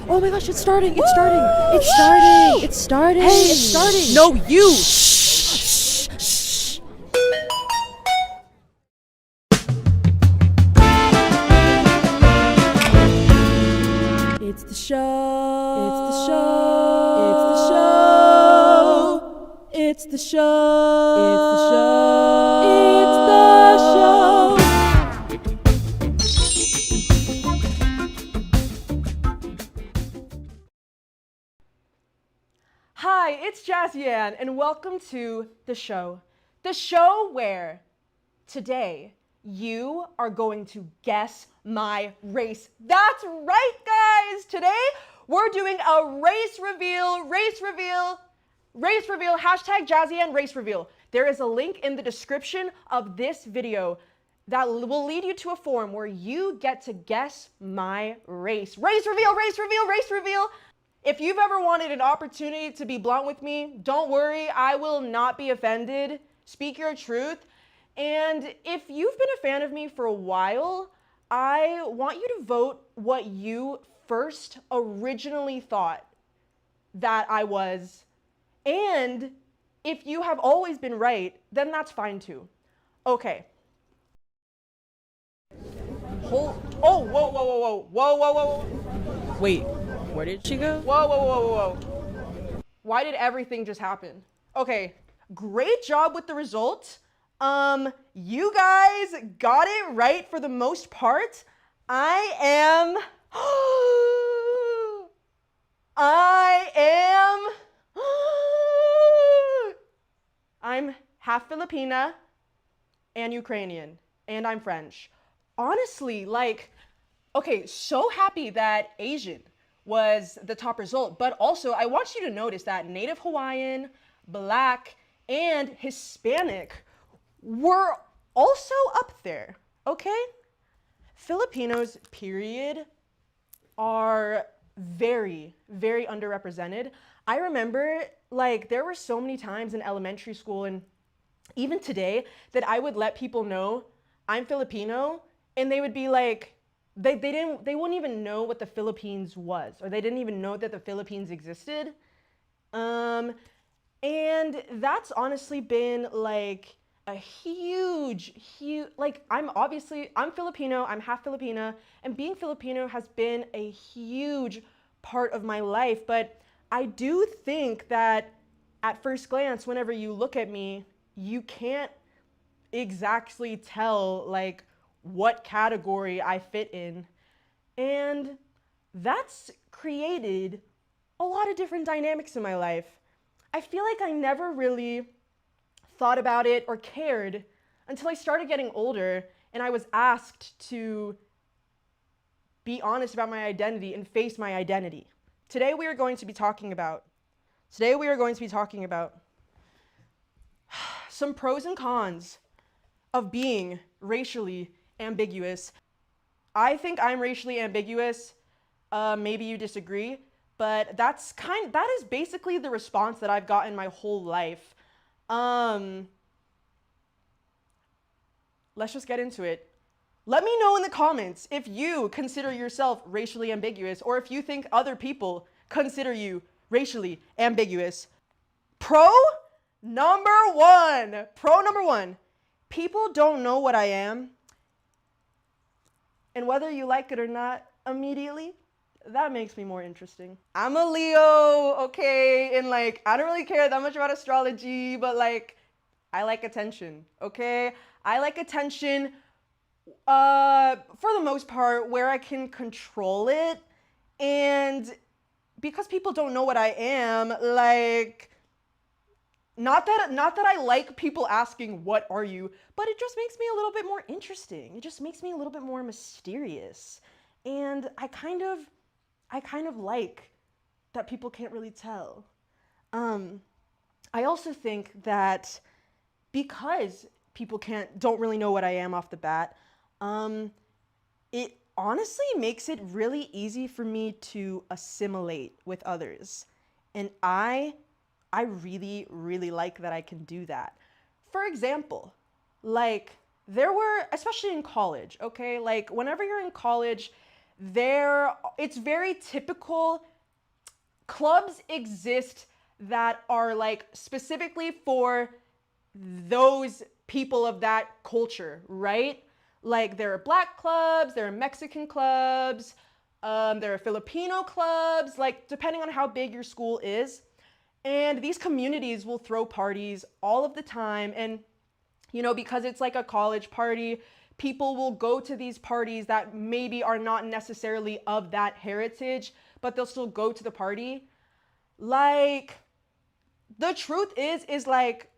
Oh my gosh, it's starting. It's starting. It's starting. It's starting. Hey, it's starting. No, you! It's the show. It's the show. It's the show. It's the show. It's the show. It's the show. Hi, it's Jazzy Anne, and welcome to the show. The show where today you are going to guess my race. That's right, guys! Today we're doing a race reveal, hashtag Jazzy Anne race reveal. There is a link in the description of this video that will lead you to a form where you get to guess my race. Race reveal, race reveal, race reveal. If you've ever wanted an opportunity to be blunt with me, don't worry, I will not be offended. Speak your truth. And if you've been a fan of me for a while, I want you to vote what you first originally thought that I was. And if you have always been right, then that's fine too. Okay. Whoa, whoa, whoa, whoa, whoa, whoa, whoa. Wait, where did she go? Whoa, whoa, whoa, whoa, whoa. Why did everything just happen? Okay, great job with the result. You guys got it right for the most part. I'm half Filipina and Ukrainian, and I'm French. Honestly, okay, so happy that Asian was the top result, but also I want you to notice that Native Hawaiian, Black, and Hispanic were also up there, okay? Filipinos, period, are very, very underrepresented. I remember, there were so many times in elementary school and even today that I would let people know I'm Filipino, and they would be like, they wouldn't even know what the Philippines was, or they didn't even know that the Philippines existed. And that's honestly been a huge, I'm Filipino, I'm half Filipina, and being Filipino has been a huge part of my life. But I do think that at first glance, whenever you look at me, you can't exactly tell what category I fit in. And that's created a lot of different dynamics in my life. I feel like I never really thought about it or cared until I started getting older and I was asked to be honest about my identity and face my identity. Today we are going to be talking about some pros and cons of being racially ambiguous. I think I'm racially ambiguous. Maybe you disagree, but that is basically the response that I've gotten my whole life. Let's just get into it. Let me know in the comments if you consider yourself racially ambiguous or if you think other people consider you racially ambiguous. Pro number one, people don't know what I am. And whether you like it or not immediately, that makes me more interesting. I'm a Leo, okay? And I don't really care that much about astrology, but I like attention, okay? I like attention for the most part where I can control it. And because people don't know what I am, not that I like people asking, what are you? But it just makes me a little bit more interesting. It just makes me a little bit more mysterious. And I kind of like that people can't really tell. I also think that because people don't really know what I am off the bat, it honestly makes it really easy for me to assimilate with others. And I really, really like that I can do that. For example, there were, especially in college, okay? Whenever you're in college, it's very typical. Clubs exist that are like specifically for those people of that culture, right? Like there are black clubs, there are Mexican clubs, there are Filipino clubs, like depending on how big your school is. And these communities will throw parties all of the time. And, you know, because it's like a college party, people will go to these parties that maybe are not necessarily of that heritage, but they'll still go to the party. Like, the truth is like,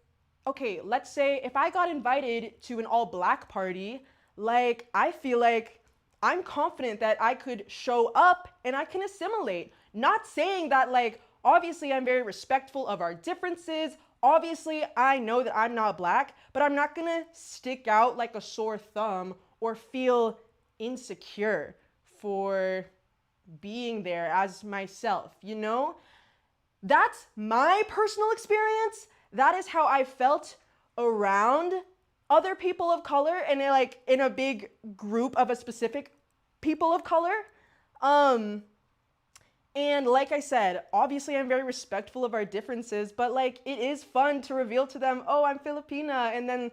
okay, let's say if I got invited to an all black party, like, I feel like I'm confident that I could show up and I can assimilate. Not saying that, like, obviously I'm very respectful of our differences. Obviously, I know that I'm not black, but I'm not gonna stick out like a sore thumb or feel insecure for being there as myself, you know? That's my personal experience. That is how I felt around other people of color and like in a big group of a specific people of color. And like I said, obviously I'm very respectful of our differences, but like it is fun to reveal to them, oh, I'm Filipina, and then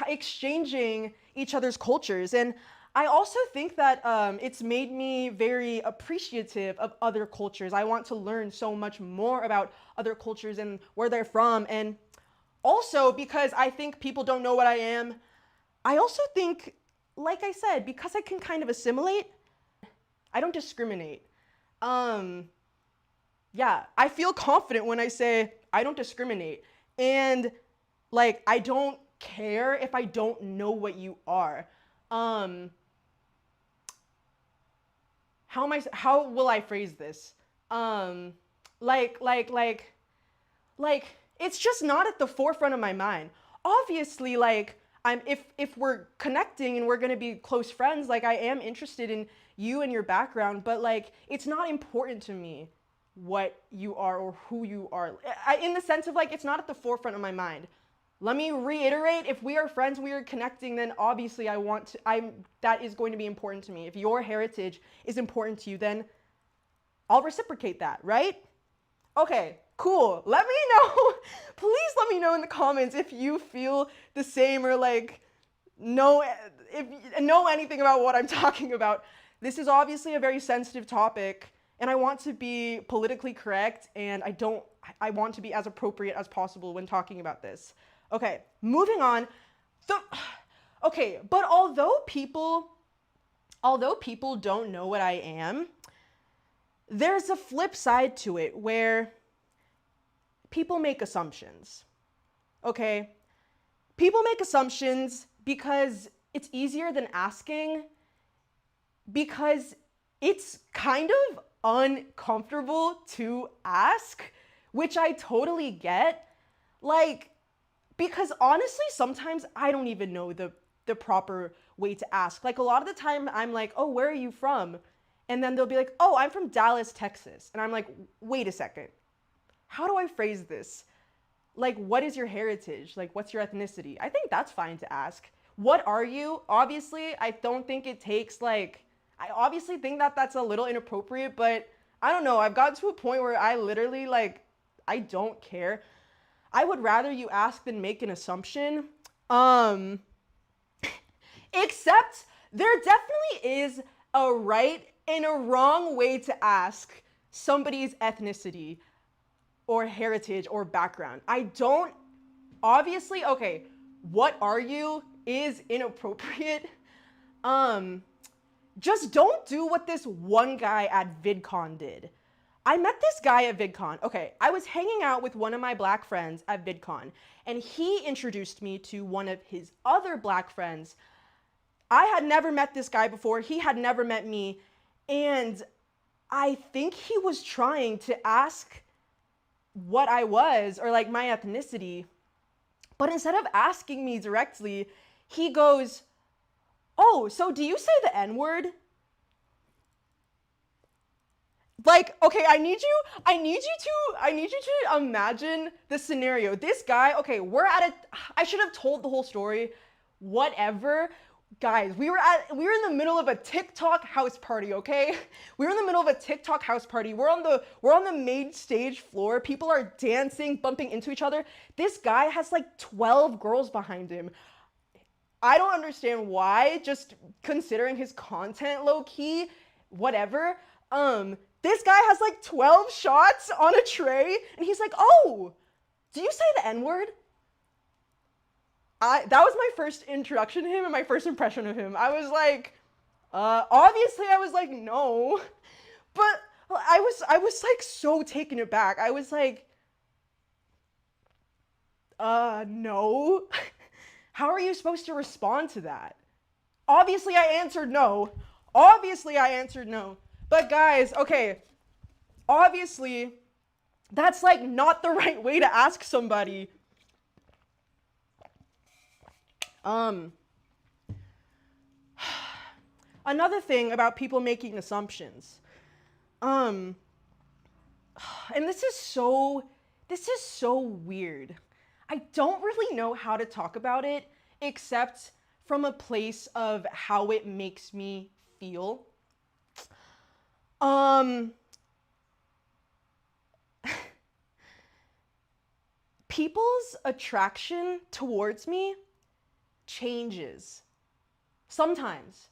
exchanging each other's cultures. And I also think that it's made me very appreciative of other cultures. I want to learn so much more about other cultures and where they're from. And also because I think people don't know what I am, I also think, like I said, because I can kind of assimilate, I don't discriminate. Yeah, I feel confident when I say I don't discriminate. And like, I don't care if I don't know what you are. How will I phrase this? Like, it's just not at the forefront of my mind. Obviously, like, if we're connecting and we're gonna be close friends, like I am interested in you and your background, but like it's not important to me what you are or who you are. In the sense of like it's not at the forefront of my mind. Let me reiterate, if we are friends, we are connecting, then obviously that is going to be important to me. If your heritage is important to you, then I'll reciprocate that, right? Okay, cool. Let me know, please let me know in the comments if you feel the same or like know anything about what I'm talking about. This is obviously a very sensitive topic and I want to be politically correct and I want to be as appropriate as possible when talking about this. Okay, moving on. Okay, but although people don't know what I am, there's a flip side to it where people make assumptions. Okay? People make assumptions because it's easier than asking, because it's kind of uncomfortable to ask, which I totally get. Like, because honestly, sometimes I don't even know the proper way to ask. Like a lot of the time I'm like, oh, where are you from? And then they'll be like, oh, I'm from Dallas, Texas. And I'm like, wait a second. How do I phrase this? Like, what is your heritage? Like, what's your ethnicity? I think that's fine to ask. What are you? Obviously, I don't think it takes like, I obviously think that that's a little inappropriate, but I don't know. I've gotten to a point where I literally like, I don't care. I would rather you ask than make an assumption. Except there definitely is a right and a wrong way to ask somebody's ethnicity or heritage or background. Obviously, okay, what are you is inappropriate. Just don't do what this one guy at VidCon did. I met this guy at VidCon. Okay, I was hanging out with one of my black friends at VidCon, and he introduced me to one of his other black friends. I had never met this guy before. He had never met me. And I think he was trying to ask what I was or like my ethnicity. But instead of asking me directly, he goes, oh, so do you say the N-word? Like, okay, I need you to imagine the scenario. This guy, okay, I should have told the whole story, whatever. guys, we were in the middle of a TikTok house party, okay? We were in the middle of a TikTok house party. We're on the main stage floor. People are dancing, bumping into each other. This guy has like 12 girls behind him. I don't understand why, just considering his content low key, whatever. This guy has like 12 shots on a tray and he's like, "Oh, do you say the N-word?" That was my first introduction to him and my first impression of him. I was like, obviously I was like, no, but I was like so taken aback. I was like, no. How are you supposed to respond to that? Obviously I answered no. But guys, okay, obviously that's like not the right way to ask somebody. Another thing about people making assumptions. And this is so weird. I don't really know how to talk about it except from a place of how it makes me feel. People's attraction towards me changes sometimes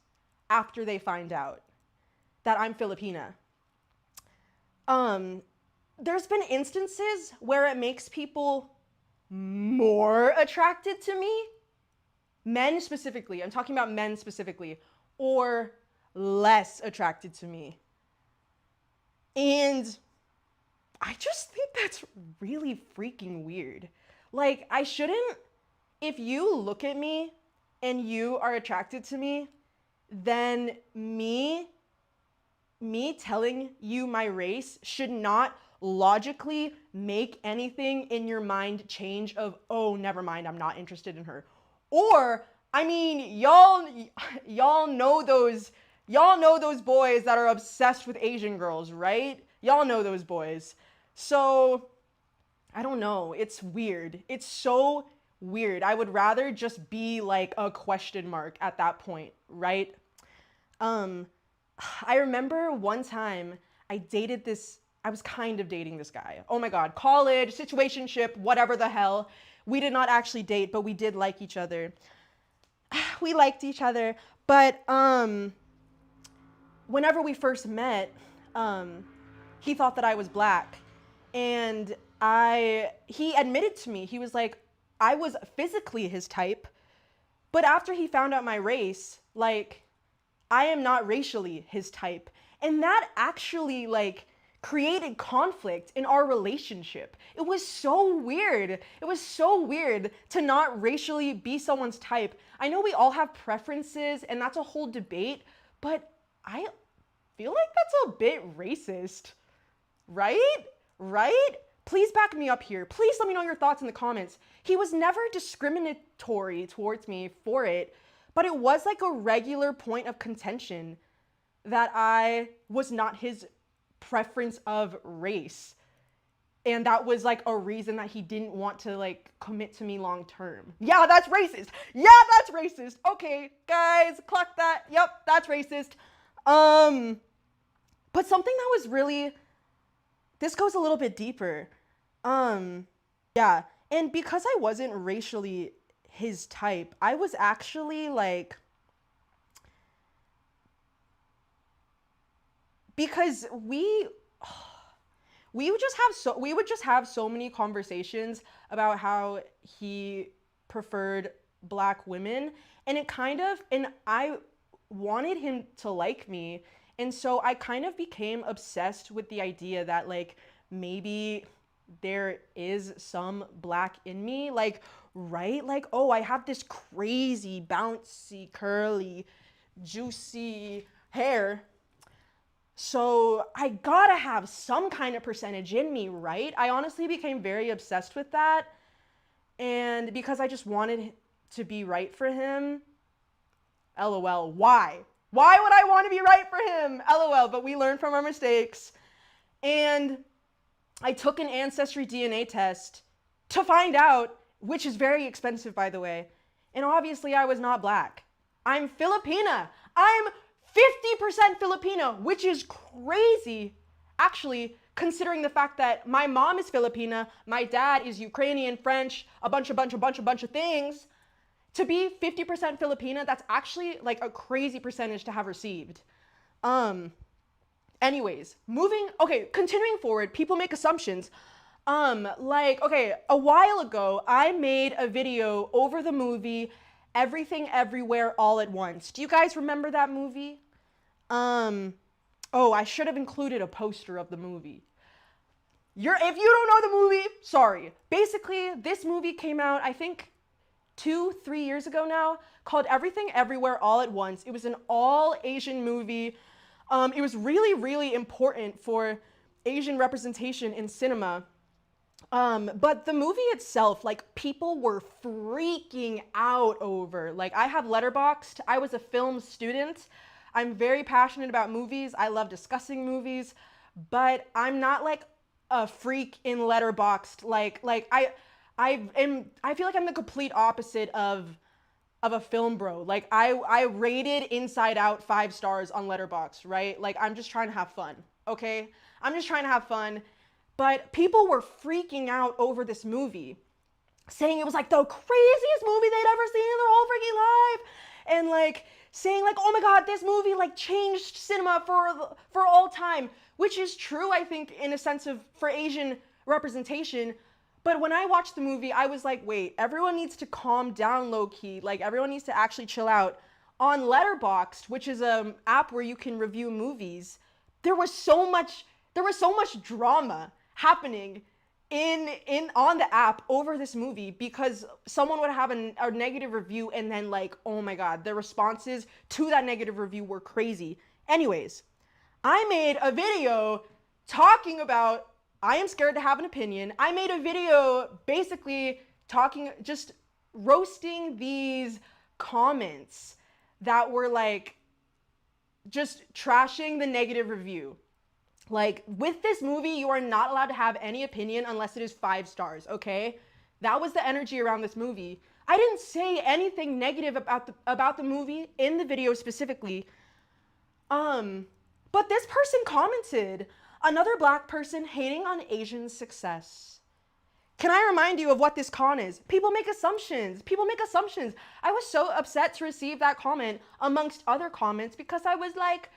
after they find out that I'm Filipina. There's been instances where it makes people more attracted to me, men specifically, I'm talking about men specifically, or less attracted to me. And I just think that's really freaking weird. Like, I shouldn't, if you look at me and you are attracted to me, then me telling you my race should not logically make anything in your mind change of, oh, never mind, I'm not interested in her. Or, I mean, y'all know those boys that are obsessed with Asian girls, right? Y'all know those boys. So, I don't know, it's weird. It's so weird. I would rather just be like a question mark at that point, right? I remember one time I was kind of dating this guy. Oh my God, college, situationship, whatever the hell. We did not actually date, but we did like each other. We liked each other, but whenever we first met, he thought that I was black, and he admitted to me, he was like, I was physically his type, but after he found out my race, like, I am not racially his type. And that actually like created conflict in our relationship. It was so weird. It was so weird to not racially be someone's type. I know we all have preferences and that's a whole debate, but I feel like that's a bit racist, right? Right? Please back me up here. Please let me know your thoughts in the comments. He was never discriminatory towards me for it, but it was like a regular point of contention that I was not his preference of race. And that was like a reason that he didn't want to like commit to me long term. Yeah, that's racist. Yeah, that's racist. Okay, guys, clock that. Yep, that's racist. But something that was really, this goes a little bit deeper. Yeah, and because I wasn't racially his type, I was actually like, because we would just have so many conversations about how he preferred black women, and I wanted him to like me, and so I kind of became obsessed with the idea that like maybe there is some black in me, like, right? Like, oh, I have this crazy, bouncy, curly, juicy hair, so I gotta have some kind of percentage in me, right? I honestly became very obsessed with that, and because I just wanted to be right for him, LOL, why? Why would I want to be right for him? LOL, but we learn from our mistakes, and I took an ancestry DNA test to find out, which is very expensive, by the way. And obviously I was not black. I'm Filipina. I'm 50% Filipino, which is crazy, actually, considering the fact that my mom is Filipina, my dad is Ukrainian, French, a bunch of things. To be 50% Filipina, that's actually like a crazy percentage to have received. Anyways, continuing forward, people make assumptions. A while ago, I made a video over the movie Everything Everywhere All at Once. Do you guys remember that movie? I should have included a poster of the movie. If you don't know the movie, sorry. Basically, this movie came out, I think, 2-3 years ago now, called Everything Everywhere All at Once. It was an all Asian movie. It was really, really important for Asian representation in cinema. But the movie itself, like, people were freaking out over. Like, I have Letterboxd. I was a film student. I'm very passionate about movies. I love discussing movies, but I'm not like a freak in Letterboxd. I feel like I'm the complete opposite of a film bro. Like, I rated Inside Out 5 stars on Letterboxd, right? Like, I'm just trying to have fun, okay? I'm just trying to have fun. But people were freaking out over this movie, saying it was like the craziest movie they'd ever seen in their whole freaking life. And like saying like, oh my God, this movie like changed cinema for all time, which is true, I think, in a sense of for Asian representation. But when I watched the movie, I was like, wait, everyone needs to calm down low key. Like, everyone needs to actually chill out. On Letterboxd, which is an app where you can review movies, there was so much drama happening on the app over this movie because someone would have a negative review and then like, oh my God, the responses to that negative review were crazy. Anyways, I made a video talking about I am scared to have an opinion. I made a video basically just roasting these comments that were like just trashing the negative review. Like, with this movie, you are not allowed to have any opinion unless it is 5 stars, okay? That was the energy around this movie. I didn't say anything negative about the movie in the video specifically. But this person commented, another Black person hating on Asian success. Can I remind you of what this con is? People make assumptions. I was so upset to receive that comment amongst other comments because I was like,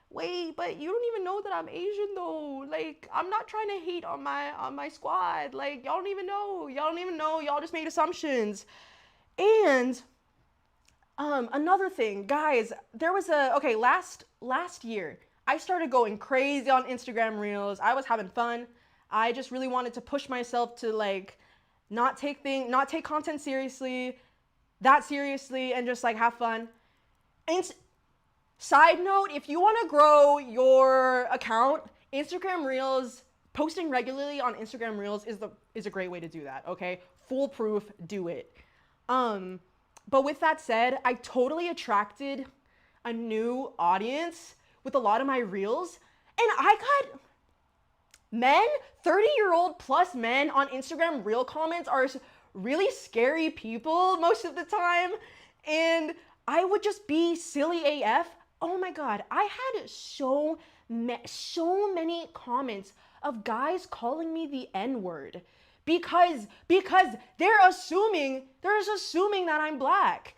wait, but you don't even know that I'm Asian though. Like, I'm not trying to hate on my squad. Like, y'all don't even know. Y'all just made assumptions. And another thing, guys, there was last year, I started going crazy on Instagram Reels. I was having fun. I just really wanted to push myself to like not take content seriously, and just like have fun. And side note, if you want to grow your account, Instagram Reels, posting regularly on Instagram Reels is a great way to do that, okay? Foolproof, do it. But with that said, I totally attracted a new audience with a lot of my Reels, and I got men, 30-year-old plus men on Instagram Reel comments are really scary people most of the time, and I would just be silly AF. Oh my God, I had so many comments of guys calling me the N-word because they're assuming that I'm Black.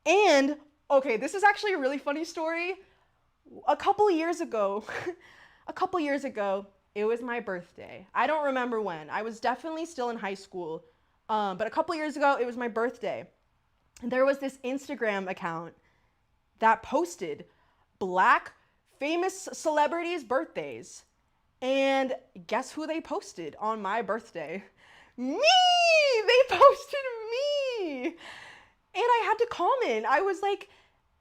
And okay, this is actually a really funny story. A couple years ago, it was my birthday. I don't remember when. I was definitely still in high school. But a couple years ago, it was my birthday. And there was this Instagram account that posted Black famous celebrities' birthdays. And guess who they posted on my birthday? Me! They posted me! And I had to comment. I was like,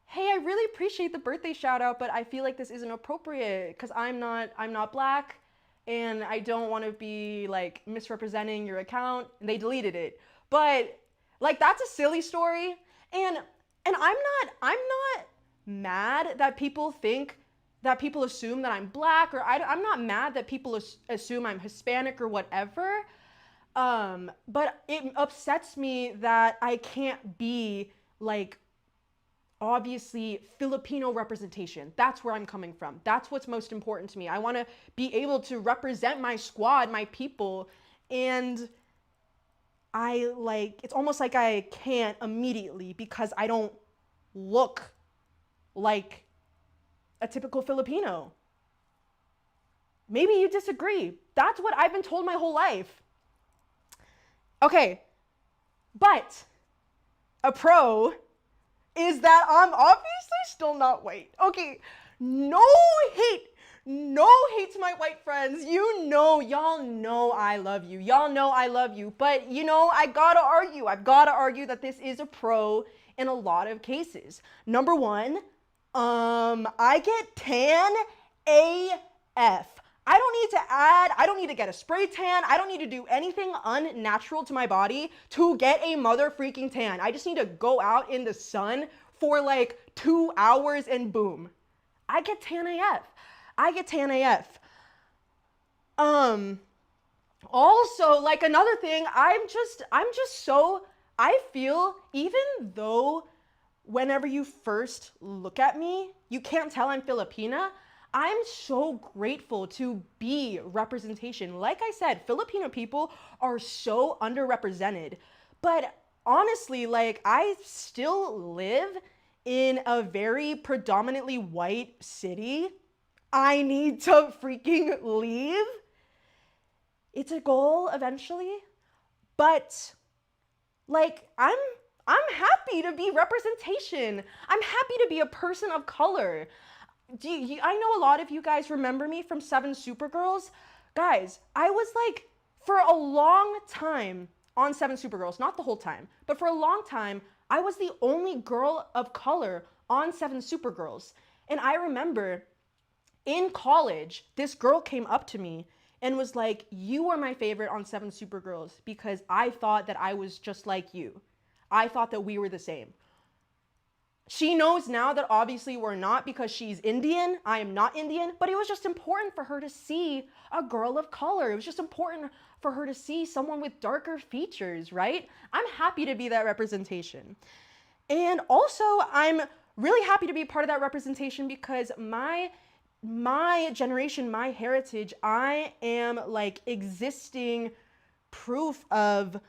hey, I really appreciate the birthday shout out, but I feel like this isn't appropriate because I'm not Black and I don't want to be like misrepresenting your account. And they deleted it. But like, that's a silly story. And I'm not mad that people assume that I'm Black, or I'm not mad that people assume I'm Hispanic or whatever. But it upsets me that I can't be like obviously Filipino representation. That's where I'm coming from. That's what's most important to me. I want to be able to represent my squad, my people, and it's almost like I can't immediately because I don't look like a typical Filipino. Maybe you disagree. That's what I've been told my whole life. Okay, but a pro is that I'm obviously still not white. Okay, no hate. No hate to my white friends. Y'all know I love you. Y'all know I love you. But I gotta argue. I've gotta argue that this is a pro in a lot of cases. Number one, I get tan AF. I don't need to get a spray tan. I don't need to do anything unnatural to my body to get a mother freaking tan. I just need to go out in the sun for like 2 hours and boom. I get tan AF. I get tan AF. Also, like another thing, I feel even though whenever you first look at me, you can't tell I'm Filipina. I'm so grateful to be representation. Like I said, Filipino people are so underrepresented. But honestly, like I still live in a very predominantly white city. I need to freaking leave. It's a goal eventually, but like I'm happy to be representation. I'm happy to be a person of color. I know a lot of you guys remember me from 7 Supergirls. Guys, I was like, for a long time on 7 Supergirls, not the whole time, but for a long time, I was the only girl of color on 7 Supergirls. And I remember in college, this girl came up to me and was like, you were my favorite on 7 Supergirls because I thought that I was just like you. I thought that we were the same. She knows now that obviously we're not because she's Indian. I am not Indian, but it was just important for her to see a girl of color. It was just important for her to see someone with darker features, right? I'm happy to be that representation. And also, I'm really happy to be part of that representation because my generation, my heritage, I am like existing proof of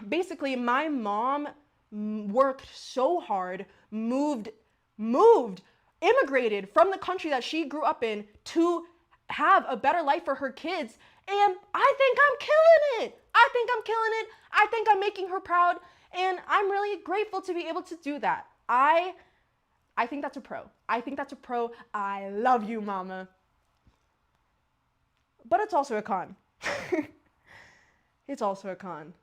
basically my mom worked so hard, immigrated from the country that she grew up in to have a better life for her kids. And I think I'm killing it. I think I'm making her proud. And I'm really grateful to be able to do that. I think that's a pro. I love you, mama. But it's also a con. It's also a con.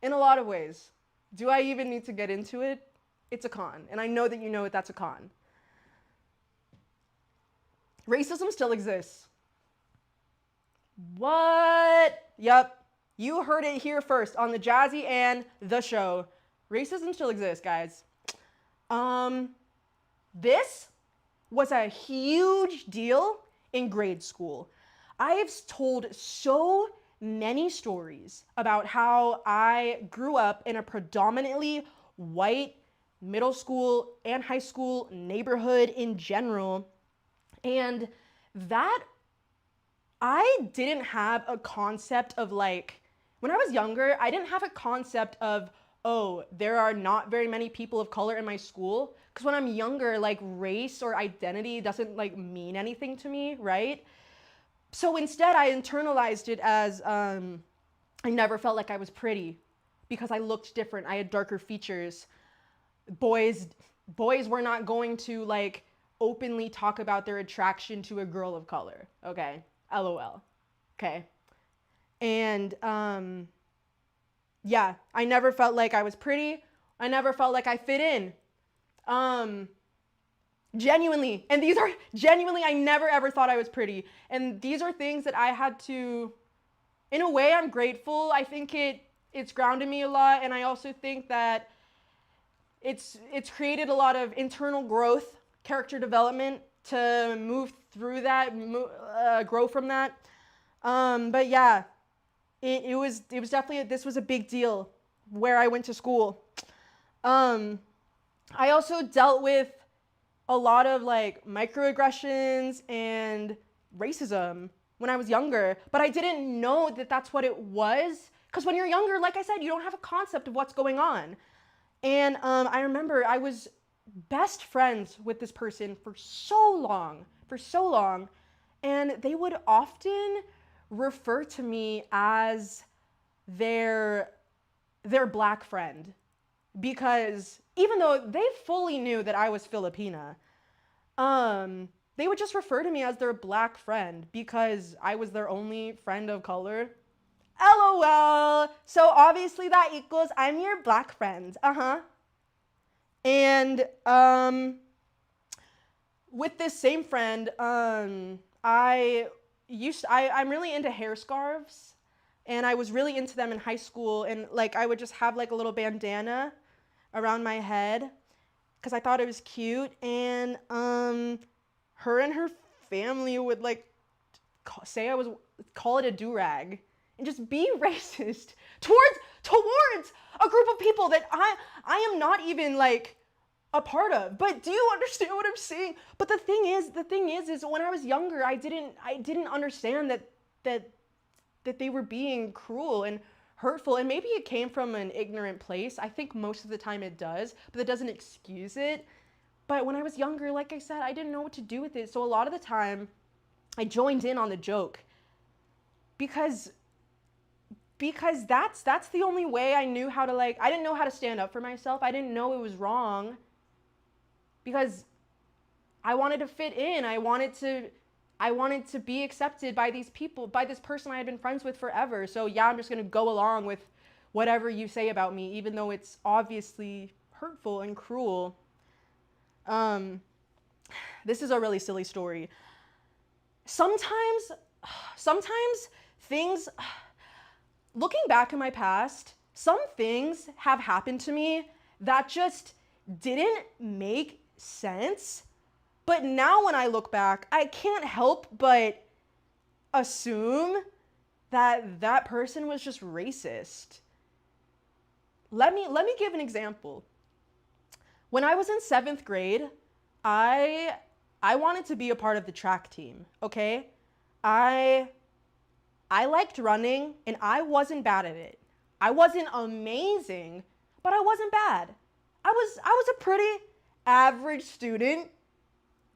In a lot of ways. Do I even need to get into it? It's a con. And I know that you know that's a con. Racism still exists. What? Yep. You heard it here first on the Jazzy Anne, the show. Racism still exists, guys. This was a huge deal in grade school. I've told so many stories about how I grew up in a predominantly white middle school and high school neighborhood in general, and that I didn't have a concept of like, when I was younger, I didn't have a concept of, oh, there are not very many people of color in my school. Because when I'm younger, like race or identity doesn't like mean anything to me, right? So instead I internalized it as I never felt like I was pretty because I looked different. I had darker features. Boys were not going to like openly talk about their attraction to a girl of color. Okay. LOL. Okay. And yeah, I never felt like I was pretty. I never felt like I fit in. Genuinely, and these are genuinely, I never ever thought I was pretty. And these are things that I had to, in a way, I'm grateful. I think it's grounded me a lot. And I also think that it's created a lot of internal growth, character development to move through that, grow from that. But yeah, it was definitely, this was a big deal where I went to school. I also dealt with a lot of like microaggressions and racism when I was younger, but I didn't know that that's what it was. Because when you're younger, like I said, you don't have a concept of what's going on. And I remember I was best friends with this person for so long, and they would often refer to me as their black friend, because even though they fully knew that I was Filipina, they would just refer to me as their black friend because I was their only friend of color. LOL. So obviously that equals I'm your black friend. And with this same friend, I'm really into hair scarves, and I was really into them in high school, and like I would just have like a little bandana around my head because I thought it was cute. And her and her family would like say I was call it a do-rag and just be racist towards a group of people that I am not even like a part of. But do you understand what I'm saying? But the thing is when I was younger, I didn't understand that they were being cruel and hurtful, and maybe it came from an ignorant place. I think most of the time it does, but that doesn't excuse it. But when I was younger, like I said, I didn't know what to do with it. So a lot of the time I joined in on the joke because that's the only way I knew how to, like, I didn't know how to stand up for myself. I didn't know it was wrong because I wanted to fit in. I wanted to be accepted by these people, by this person I had been friends with forever. So yeah, I'm just going to go along with whatever you say about me, even though it's obviously hurtful and cruel. This is a really silly story. Sometimes things, looking back in my past, some things have happened to me that just didn't make sense. But now when I look back, I can't help but assume that that person was just racist. Let me give an example. When I was in 7th grade, I wanted to be a part of the track team, okay? I liked running, and I wasn't bad at it. I wasn't amazing, but I wasn't bad. I was a pretty average student,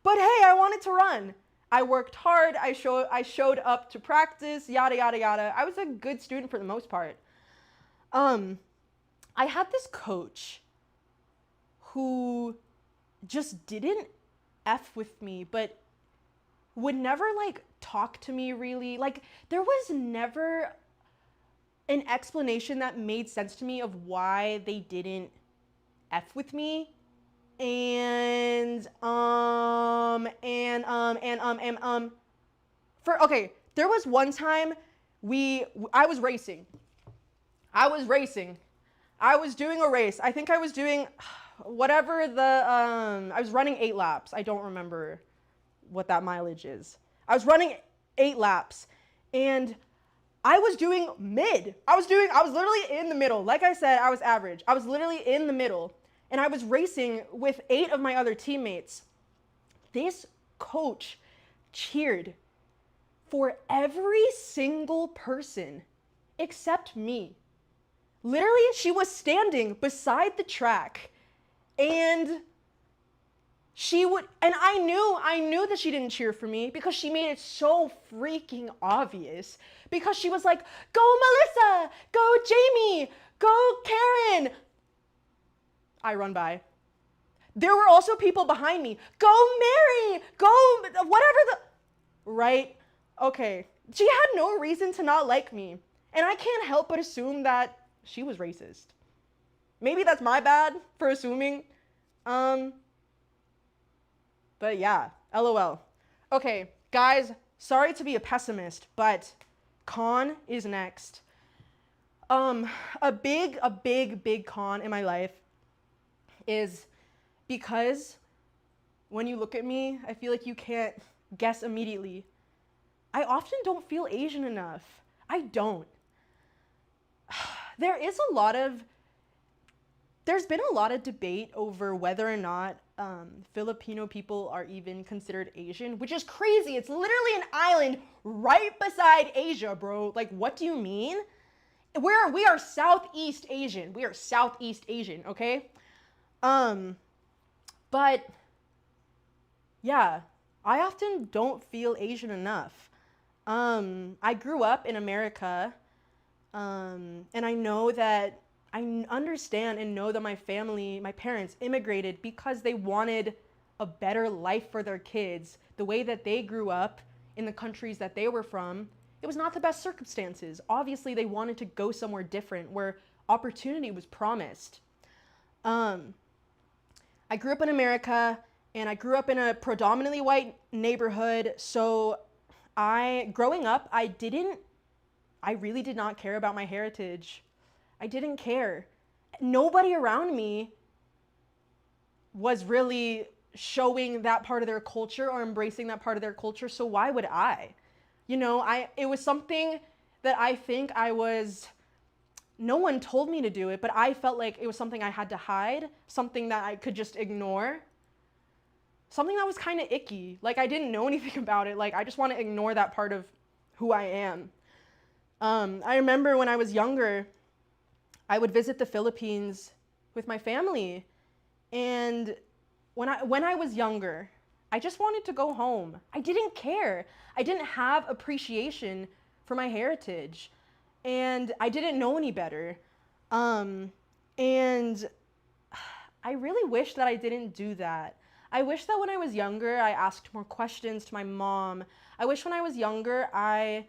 but hey, I wanted to run. I worked hard. I showed up to practice, yada yada yada. I was a good student for the most part. I had this coach who just didn't F with me, but would never like talk to me really. Like there was never an explanation that made sense to me of why they didn't F with me. There was one time I was racing. I was doing a race. I think I was doing whatever I was running 8 laps. I don't remember what that mileage is. I was running 8 laps, and I was doing mid. I was literally in the middle. Like I said, I was average. I was literally in the middle, and I was racing with 8 of my other teammates. This coach cheered for every single person except me. Literally, she was standing beside the track, and I knew that she didn't cheer for me because she made it so freaking obvious. Because she was like, "Go Melissa, go Jamie, go Karen." I run by. There were also people behind me. "Go Mary, go whatever the..." Right? Okay. She had no reason to not like me. And I can't help but assume that she was racist. Maybe that's my bad for assuming. But yeah, LOL. Okay, guys, sorry to be a pessimist, but con is next. A big con in my life is because when you look at me, I feel like you can't guess immediately. I often don't feel Asian enough. I don't. There is a lot of there's been a lot of debate over whether or not Filipino people are even considered Asian, which is crazy. It's literally an island right beside Asia, bro. Like, what do you mean? We are Southeast Asian. We are Southeast Asian, okay? But yeah, I often don't feel Asian enough. I grew up in America, and I know that I understand and know that my family, my parents immigrated because they wanted a better life for their kids. The way that they grew up in the countries that they were from, it was not the best circumstances. Obviously, they wanted to go somewhere different where opportunity was promised. I grew up in America and I grew up in a predominantly white neighborhood. So growing up, I really did not care about my heritage. I didn't care. Nobody around me was really showing that part of their culture or embracing that part of their culture. So why would I? It was something that I think no one told me to do it, but I felt like it was something I had to hide, something that I could just ignore, something that was kind of icky. Like, I didn't know anything about it. Like, I just want to ignore that part of who I am. I remember when I was younger, I would visit the Philippines with my family. And when I was younger, I just wanted to go home. I didn't care. I didn't have appreciation for my heritage. And I didn't know any better. And I really wish that I didn't do that. I wish that when I was younger, I asked more questions to my mom. I wish when I was younger, I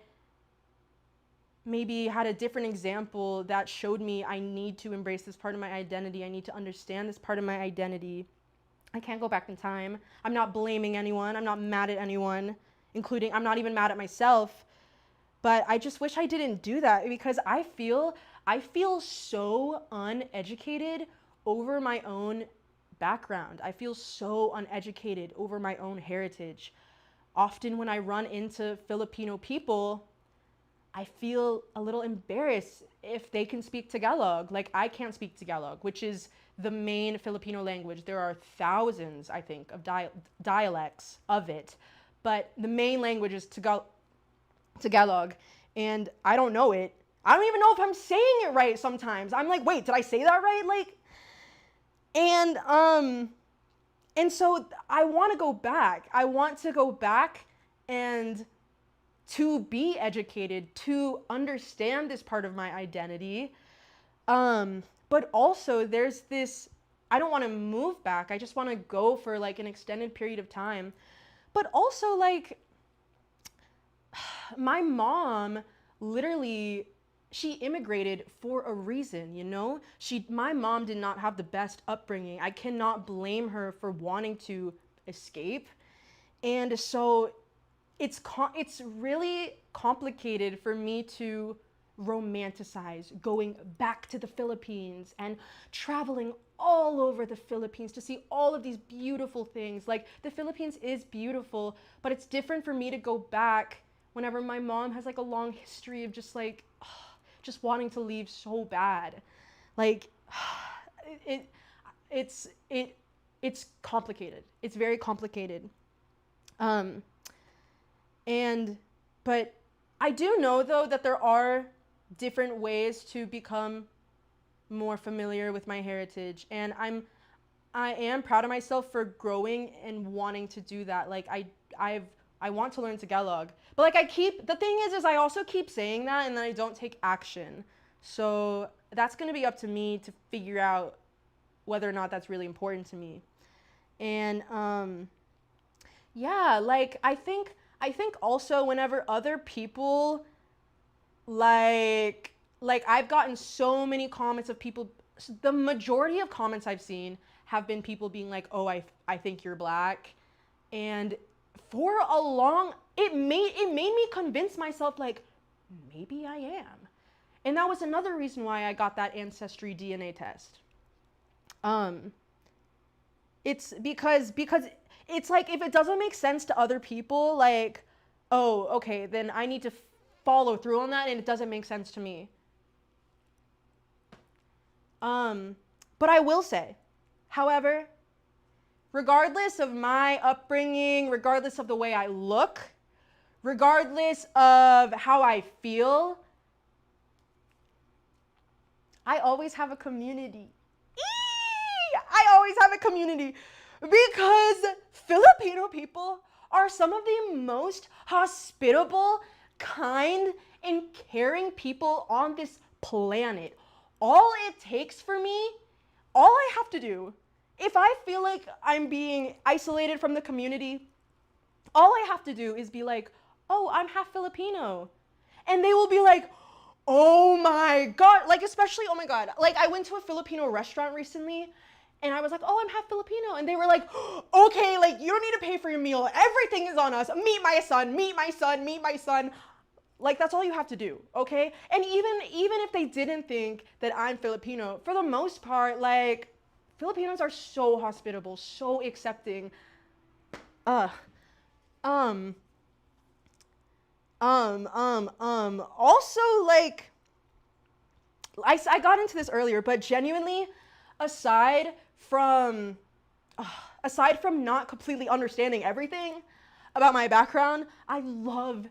maybe had a different example that showed me I need to embrace this part of my identity. I need to understand this part of my identity. I can't go back in time. I'm not blaming anyone. I'm not mad at anyone, including, I'm not even mad at myself. But I just wish I didn't do that because I feel so uneducated over my own background. I feel so uneducated over my own heritage. Often when I run into Filipino people, I feel a little embarrassed if they can speak Tagalog. Like, I can't speak Tagalog, which is the main Filipino language. There are thousands, I think, of dialects of it. But the main language is Tagalog, and I don't know it. I don't even know if I'm saying it right sometimes. I'm like, wait, did I say that right? Like, and so I want to go back. I want to go back and to be educated, to understand this part of my identity. But also there's this, I don't want to move back. I just want to go for like an extended period of time. But also, like, my mom literally, she immigrated for a reason, my mom did not have the best upbringing. I cannot blame her for wanting to escape. And so it's really complicated for me to romanticize going back to the Philippines and traveling all over the Philippines to see all of these beautiful things. Like, the Philippines is beautiful, but it's different for me to go back whenever my mom has like a long history of just like, just wanting to leave so bad. Like, it's complicated. It's very complicated. But I do know though that there are different ways to become more familiar with my heritage, and I am proud of myself for growing and wanting to do that. Like, I want to learn Tagalog, but like the thing is I also keep saying that and then I don't take action. So that's going to be up to me to figure out whether or not that's really important to me. And yeah, like, I think also whenever other people like I've gotten so many comments of people, the majority of comments I've seen have been people being like, "Oh, I think you're black." And for a long, it made me convince myself like, maybe I am. And that was another reason why I got that ancestry DNA test. It's because it's like, if it doesn't make sense to other people, like, oh, okay, then I need to follow through on that, and it doesn't make sense to me. But I will say, however, regardless of my upbringing, regardless of the way I look, regardless of how I feel, I always have a community. I always have a community because Filipino people are some of the most hospitable, kind, and caring people on this planet. All it takes for me, all I have to do, if I feel like I'm being isolated from the community, all I have to do is be like, oh, I'm half Filipino. And they will be like, oh my God. Like, especially, oh my God. Like, I went to a Filipino restaurant recently and I was like, oh, I'm half Filipino. And they were like, okay, like, you don't need to pay for your meal. Everything is on us. Meet my son, meet my son, meet my son. Like, that's all you have to do, okay? And even if they didn't think that I'm Filipino, for the most part, like, Filipinos are so hospitable, so accepting. Also, like, I got into this earlier, but genuinely, aside from not completely understanding everything about my background, I love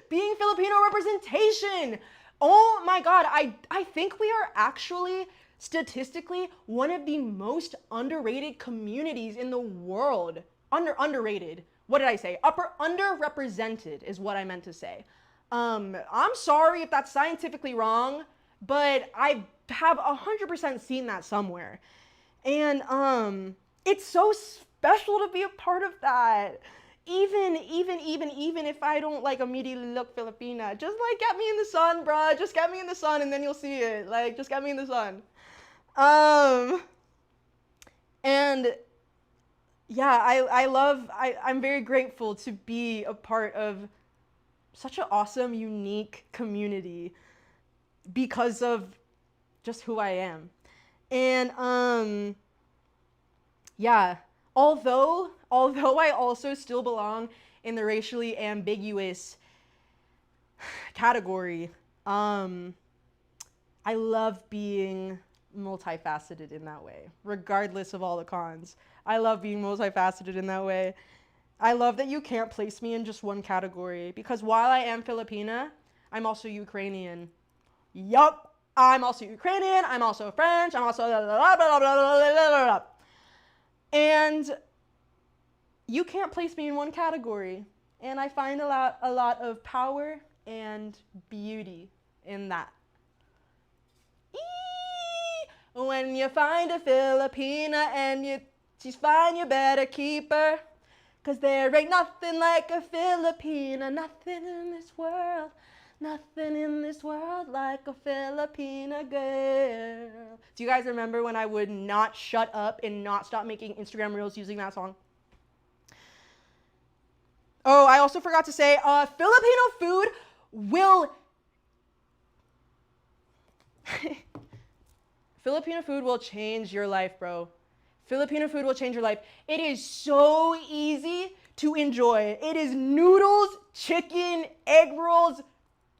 being Filipino representation. Oh my God, I think we are actually statistically one of the most underrated communities in the world. Underrated. What did I say? Underrepresented is what I meant to say. I'm sorry if that's scientifically wrong, but I have 100% seen that somewhere. And it's so special to be a part of that. Even if I don't like immediately look Filipina, just like get me in the sun, bruh. Just get me in the sun and then you'll see it. Like, just get me in the sun. And yeah, I'm very grateful to be a part of such an awesome, unique community because of just who I am. And yeah, although I also still belong in the racially ambiguous category, I love being multifaceted in that way, regardless of all the cons. I love being multifaceted in that way. I love that you can't place me in just one category because while I am Filipina, I'm also Ukrainian. Yup, I'm also Ukrainian, I'm also French, I'm also blah, blah, blah, blah, blah, blah. And you can't place me in one category. And I find a lot of power and beauty in that. When you find a Filipina and she's fine, you better keep her. 'Cause there ain't nothing like a Filipina, nothing in this world. Nothing in this world like a Filipina girl. Do you guys remember when I would not shut up and not stop making Instagram reels using that song? Oh, I also forgot to say, Filipino food will... Filipino food will change your life, bro. Filipino food will change your life. It is so easy to enjoy. It is noodles, chicken, egg rolls,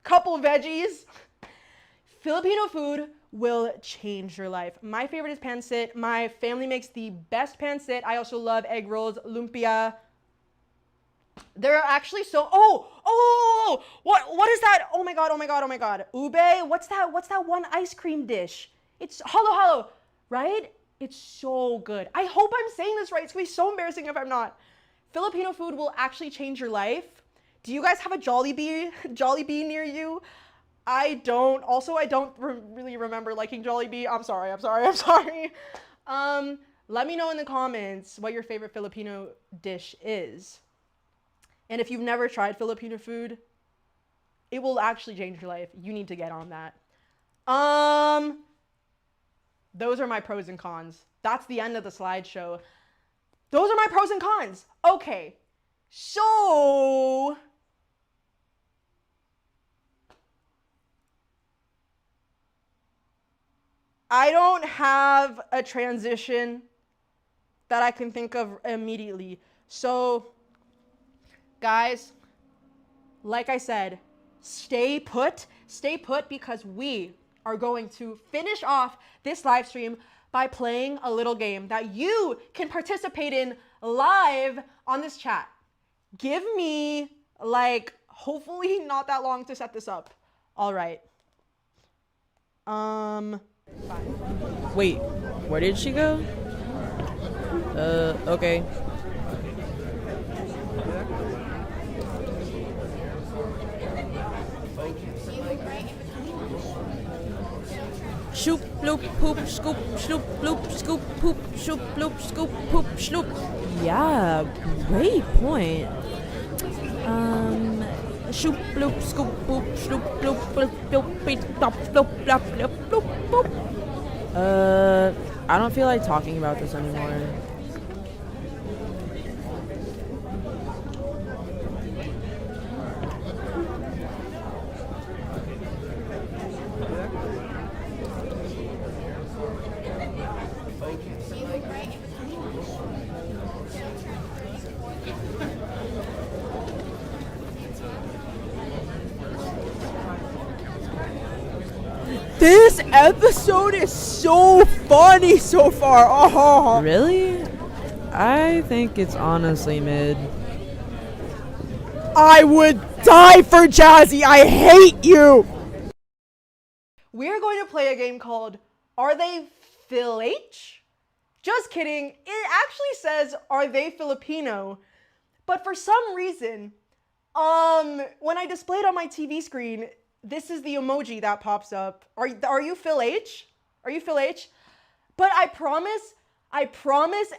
couple veggies. Filipino food will change your life. My favorite is pancit. My family makes the best pancit. I also love egg rolls, lumpia. There are actually what is that? Oh my god. Ube? What's that one ice cream dish? It's halo, right? It's so good. I hope I'm saying this right. It's gonna be so embarrassing if I'm not. Filipino food will actually change your life. Do you guys have a Jollibee near you? I don't. Also, I don't really remember liking Jollibee. I'm sorry. Let me know in the comments what your favorite Filipino dish is. And if you've never tried Filipino food, it will actually change your life. You need to get on that. Those are my pros and cons. That's the end of the slideshow. Those are my pros and cons. Okay, so I don't have a transition that I can think of immediately. So, guys, like I said, stay put because we are going to finish off this live stream by playing a little game that you can participate in live on this chat. Give me like, hopefully not that long to set this up. All right. Fine. Wait, where did she go? Okay. Shoop, bloop, poop, scoop, shloop, bloop, scoop, poop, shoop, bloop, scoop, poop, shloop. Yeah, great point. Shoop, bloop, scoop, poop, shloop, bloop, bloop, bloop, beep, blop, bloop, blop, bloop, bloop, bloop. I don't feel like talking about this anymore. This episode is so funny so far. Oh. Really? I think it's honestly mid. I would die for Jazzy. I hate you. We're going to play a game called Are They Phil H? Just kidding. It actually says Are They Filipino? But for some reason, when I display it on my TV screen, this is the emoji that pops up. Are you Phil H? Are you Phil H? But I promise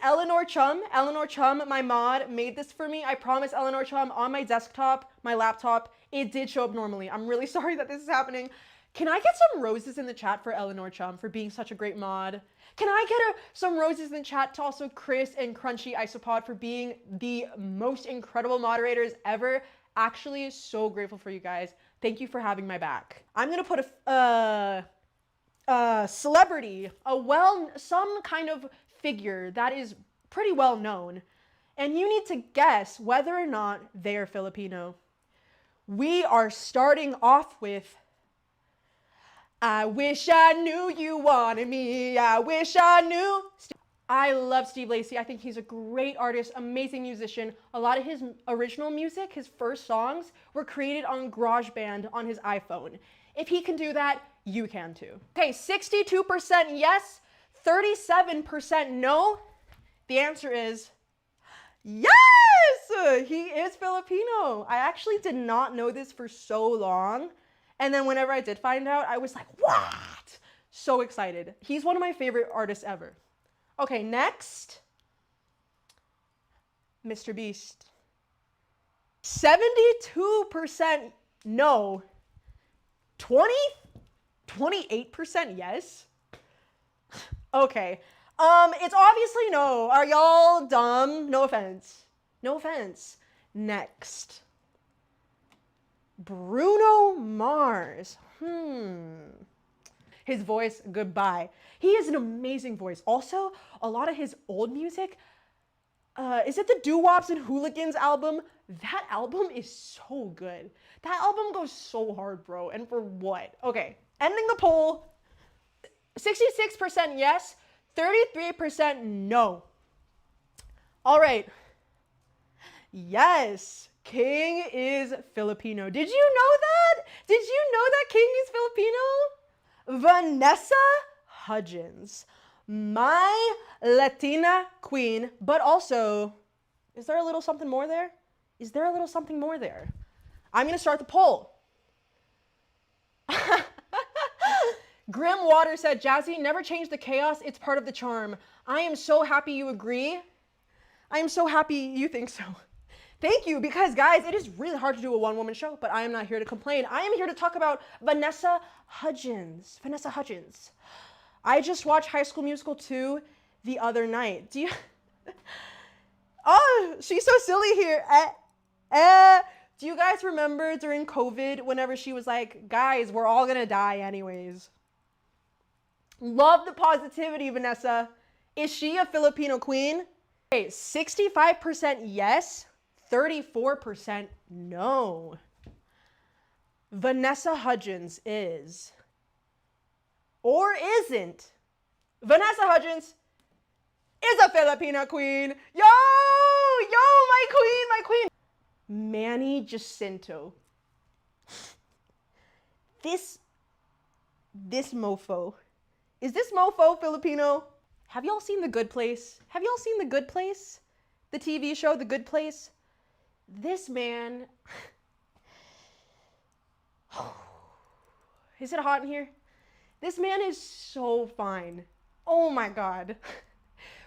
Eleanor Chum, my mod, made this for me. I promise Eleanor Chum on my desktop, my laptop, it did show up normally. I'm really sorry that this is happening. Can I get some roses in the chat for Eleanor Chum for being such a great mod? Can I get some roses in the chat to also Chris and Crunchy Isopod for being the most incredible moderators ever? Actually, so grateful for you guys. Thank you for having my back. I'm gonna put a celebrity, some kind of figure that is pretty well known, and you need to guess whether or not they are Filipino. We are starting off with I wish I knew you wanted me. I wish I knew. I love Steve Lacy. I think he's a great artist, amazing musician. A lot of his original music, his first songs, were created on GarageBand on his iPhone. If he can do that, you can too. Okay, 62% yes, 37% no. The answer is yes! He is Filipino. I actually did not know this for so long. And then whenever I did find out, I was like, what? So excited. He's one of my favorite artists ever. Okay, next. Mr. Beast. 72% no. 28% yes. Okay. It's obviously no. Are y'all dumb? No offense. No offense. Next. Bruno Mars. His voice, goodbye. He has an amazing voice. Also, a lot of his old music, is it the Doo-Wops and Hooligans album? That album is so good. That album goes so hard, bro. And for what? Okay, ending the poll. 66% yes, 33% no. All right. Yes, King is Filipino. Did you know that? Did you know that King is Filipino? Vanessa Hudgens, my Latina queen, but also, is there a little something more there? Is there a little something more there? I'm gonna start the poll. Grim Water said, Jazzy, never change the chaos, it's part of the charm. I am so happy you agree. I am so happy you think so. Thank you, because guys, it is really hard to do a one-woman show, but I am not here to complain. I am here to talk about Vanessa Hudgens. Vanessa Hudgens. I just watched High School Musical 2 the other night. Do you... Oh, she's so silly here. Do you guys remember during COVID, whenever she was like, guys, we're all gonna die anyways? Love the positivity, Vanessa. Is she a Filipino queen? Okay, 65% yes, 34% no. Vanessa Hudgens is or isn't, Vanessa Hudgens is a Filipina queen. Yo, my queen, my queen. Manny Jacinto. This mofo. Is this mofo Filipino? Have y'all seen The Good Place? Have y'all seen The Good Place? The TV show, The Good Place? This man. Is it hot in here? This man is so fine. Oh my God.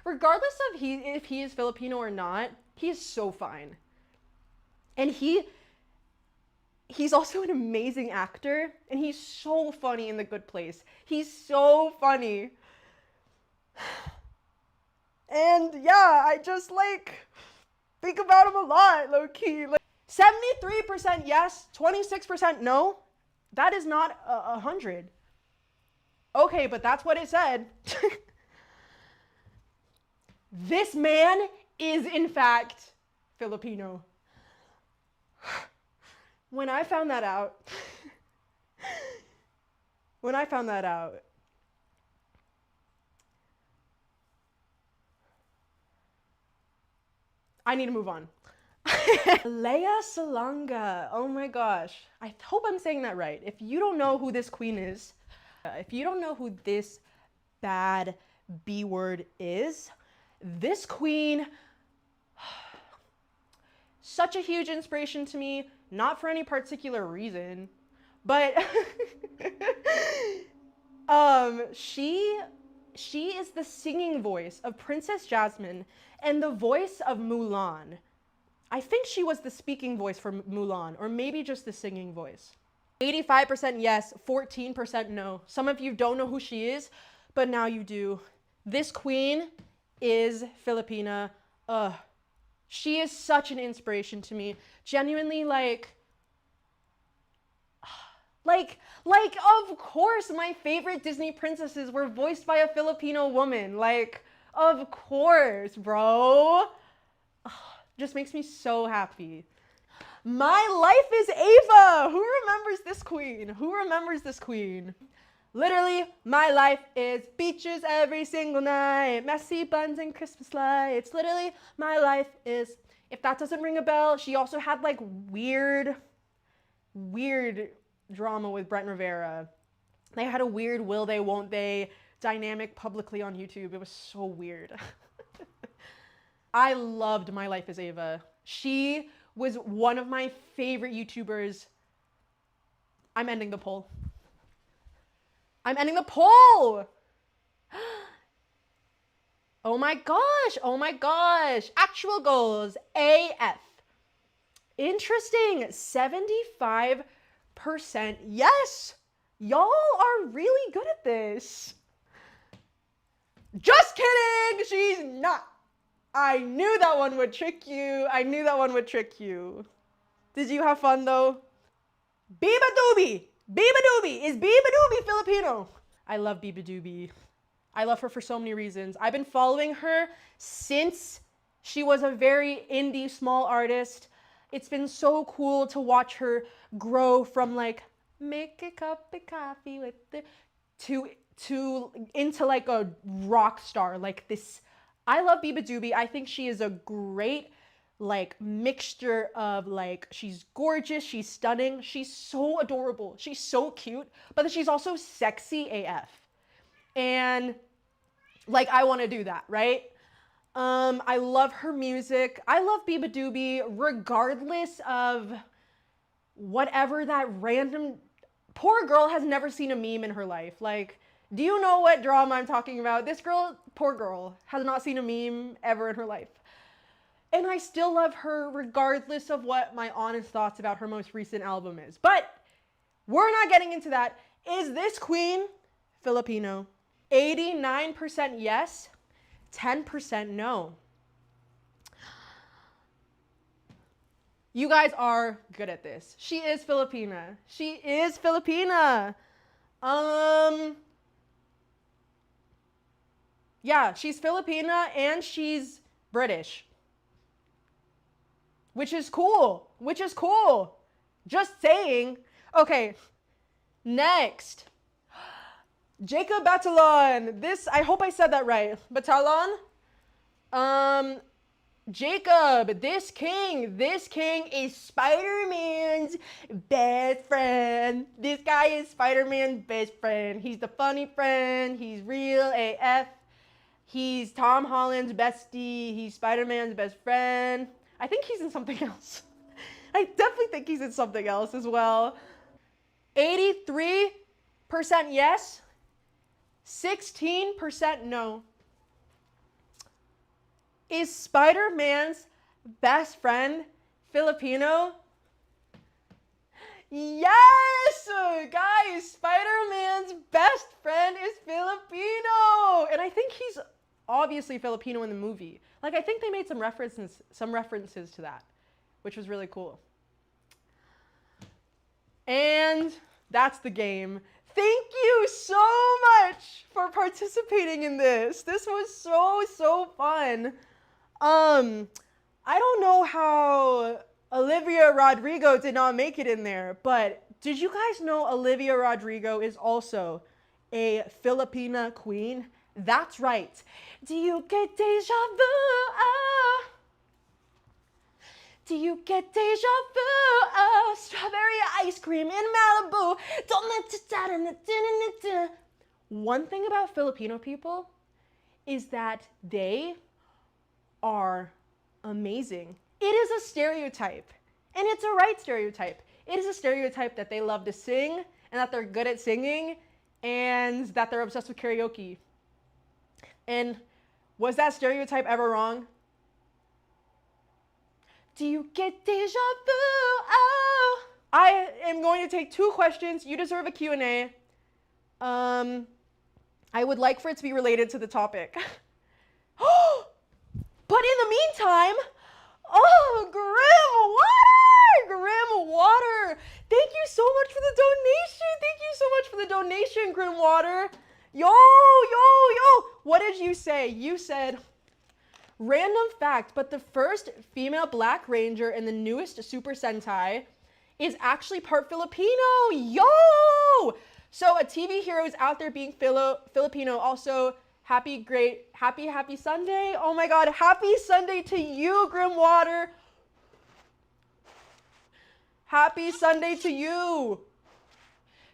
Regardless of if he is Filipino or not, he is so fine. And he's also an amazing actor, and he's so funny in The Good Place. He's so funny. And yeah, I just like think about him a lot, low key. Like 73% yes, 26% no. That is not 100. Okay, but that's what it said. This man is in fact Filipino. When I found that out, I need to move on. Lea Salonga. Oh my gosh. I hope I'm saying that right. If you don't know who this queen is, if you don't know who this bad B word is, this queen, such a huge inspiration to me, not for any particular reason, but she is the singing voice of Princess Jasmine and the voice of Mulan. I think she was the speaking voice for Mulan, or maybe just the singing voice. 85% yes, 14% no. Some of you don't know who she is, but now you do. This queen is Filipina. She is such an inspiration to me. Genuinely, like, of course, my favorite Disney princesses were voiced by a Filipino woman. Like, of course, bro. Just makes me so happy. My life is Ava. Who remembers this queen? Who remembers this queen? Literally, my life is beaches every single night, messy buns and Christmas lights. Literally, my life is, if that doesn't ring a bell, she also had like weird drama with Brent Rivera. They had a weird will they, won't they dynamic publicly on YouTube. It was so weird. I loved My Life is Ava. She was one of my favorite YouTubers. I'm ending the poll. I'm ending the poll. Oh my gosh. Oh my gosh. Actual goals. AF. Interesting. 75% yes. Y'all are really good at this. Just kidding. She's not. I knew that one would trick you. I knew that one would trick you. Did you have fun though? Biba Doobie. Biba Doobie. Is Biba Doobie Filipino? I love Biba Doobie. I love her for so many reasons. I've been following her since she was a very indie small artist. It's been so cool to watch her grow from like make a cup of coffee with the to into like a rock star like this. I love Biba Doobie. I think she is a great like mixture of like, she's gorgeous, she's stunning, she's so adorable, she's so cute, but she's also sexy AF. And like, I want to do that, right? I love her music. I love Biba Doobie regardless of whatever that random, poor girl has never seen a meme in her life. Like, do you know what drama I'm talking about? This girl, poor girl, has not seen a meme ever in her life. And I still love her regardless of what my honest thoughts about her most recent album is. But we're not getting into that. Is this queen Filipino? 89% yes, 10% no. You guys are good at this. She is Filipina. She is Filipina. Yeah, she's Filipina and she's British. Which is cool. Which is cool. Just saying. Okay, next. Jacob Batalon. This, I hope I said that right. Batalon? Jacob, this king is Spider-Man's best friend. This guy is Spider-Man's best friend. He's the funny friend. He's real AF. He's Tom Holland's bestie. He's Spider-Man's best friend. I think he's in something else. I definitely think he's in something else as well. 83% yes, 16% no. Is Spider-Man's best friend Filipino? Yes! Guys, Spider-Man's best friend is Filipino! And I think he's obviously Filipino in the movie. Like, I think they made some references to that, which was really cool. And that's the game. Thank you so much for participating in this. This was so fun. I don't know how Olivia Rodrigo did not make it in there, but did you guys know Olivia Rodrigo is also a Filipina queen? That's right. Do you get deja vu? Oh. Do you get deja vu? Oh, strawberry ice cream in Malibu. One thing about Filipino people is that they are amazing. It is a stereotype, and it's a right stereotype. It is a stereotype that they love to sing, and that they're good at singing, and that they're obsessed with karaoke. And was that stereotype ever wrong? Do you get deja vu? Oh. I am going to take 2 questions. You deserve a Q&A. I would like for it to be related to the topic. But in the meantime, Grim Water. Thank you so much for the donation. Thank you so much for the donation, Grim Water. Yo. What did you say? You said, random fact, but the first female Black Ranger in the newest Super Sentai is actually part Filipino. Yo! So a TV hero is out there being Filipino. Also, happy Sunday. Oh my God, happy Sunday to you, Grim Water. Happy Sunday to you.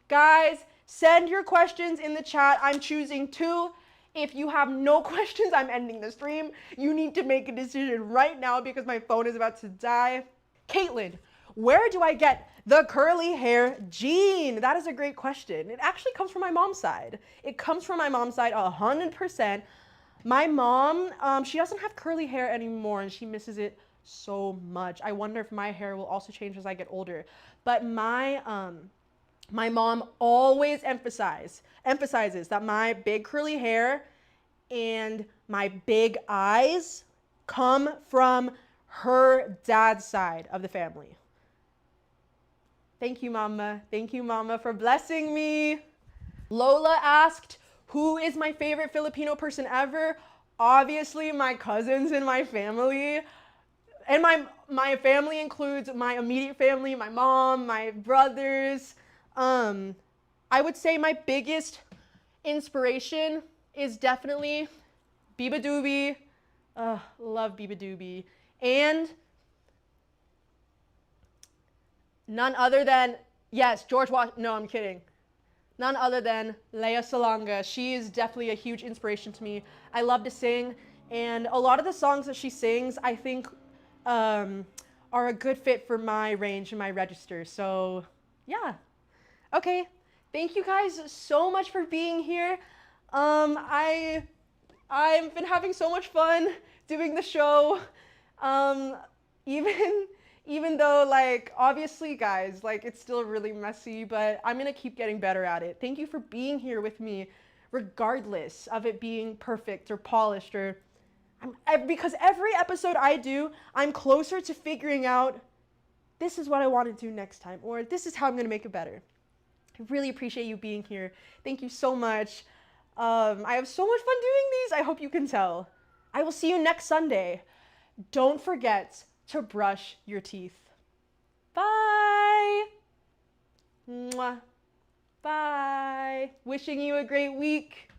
Guys, send your questions in the chat. I'm choosing 2. If you have no questions, I'm ending the stream. You need to make a decision right now because my phone is about to die. Caitlin, where do I get the curly hair gene? That is a great question. It actually comes from my mom's side. It comes from my mom's side 100%. My mom, she doesn't have curly hair anymore and she misses it so much. I wonder if my hair will also change as I get older. But my mom always emphasizes that my big curly hair and my big eyes come from her dad's side of the family. Thank you, Mama. Thank you, Mama, for blessing me. Lola asked, who is my favorite Filipino person ever? Obviously, my cousins in my family. And my family includes my immediate family, my mom, my brothers. I would say my biggest inspiration is definitely Biba Doobie. Love Biba Doobie. And none other than, yes, George Washington. No, I'm kidding. None other than Lea Salonga. She is definitely a huge inspiration to me. I love to sing, and a lot of the songs that she sings, I think, are a good fit for my range and my register. So, yeah. Okay. Thank you guys so much for being here. I've been having so much fun doing the show. Even though, like, obviously, guys, like, it's still really messy, but I'm gonna keep getting better at it. Thank you for being here with me, regardless of it being perfect or polished, or because every episode I do, I'm closer to figuring out this is what I want to do next time, or this is how I'm gonna make it better. I really appreciate you being here. Thank you so much. I have so much fun doing these. I hope you can tell. I will see you next Sunday. Don't forget to brush your teeth. Bye. Mwah. Bye. Bye. Wishing you a great week.